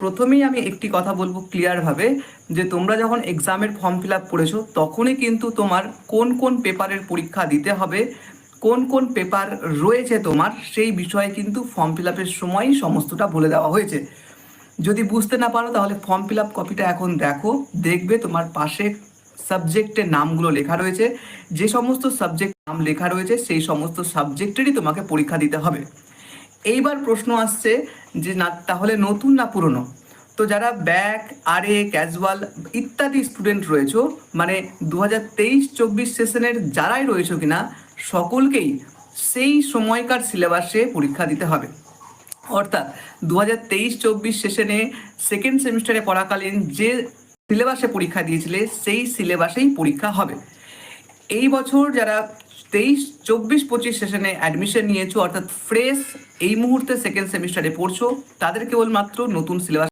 প্রথমেই আমি একটি কথা বলবো ক্লিয়ারভাবে, যে তোমরা যখন এক্সামের ফর্ম ফিল আপ করেছো তখনই কিন্তু তোমার কোন কোন পেপারের পরীক্ষা দিতে হবে, কোন কোন পেপার রয়েছে তোমার, সেই বিষয়ে কিন্তু ফর্ম ফিল আপের সময়ই সমস্তটা বলে দেওয়া হয়েছে। যদি বুঝতে না পারো তাহলে ফর্ম ফিল আপ কপিটা এখন দেখো, দেখবে তোমার পাশে সাবজেক্টের নামগুলো লেখা রয়েছে। যে সমস্ত সাবজেক্ট নাম লেখা রয়েছে সেই সমস্ত সাবজেক্টেরই তোমাকে পরীক্ষা দিতে হবে। এইবার প্রশ্ন আসছে যে না তাহলে নতুন না পুরনো। তো যারা ব্যাক, আরএ, ক্যাজুয়াল ইত্যাদি স্টুডেন্ট রয়েছো, মানে 2023-24 সেশনের যারাই রয়েছো কিনা, সকলকেই সেই সময়কার সিলেবাসে পরীক্ষা দিতে হবে। অর্থাৎ 2023-24 সেশনে সেকেন্ড সেমিস্টারে পড়াকালীন যে সিলেবাসে পরীক্ষা দিয়েছিলে সেই সিলেবাসেই পরীক্ষা হবে। এই বছর যারা 23-24-25 সেশনে অ্যাডমিশন নিয়েছো, অর্থাৎ ফ্রেশ এই মুহূর্তে সেকেন্ড সেমিস্টারে পড়ছো, তাদের কেবলমাত্র নতুন সিলেবাস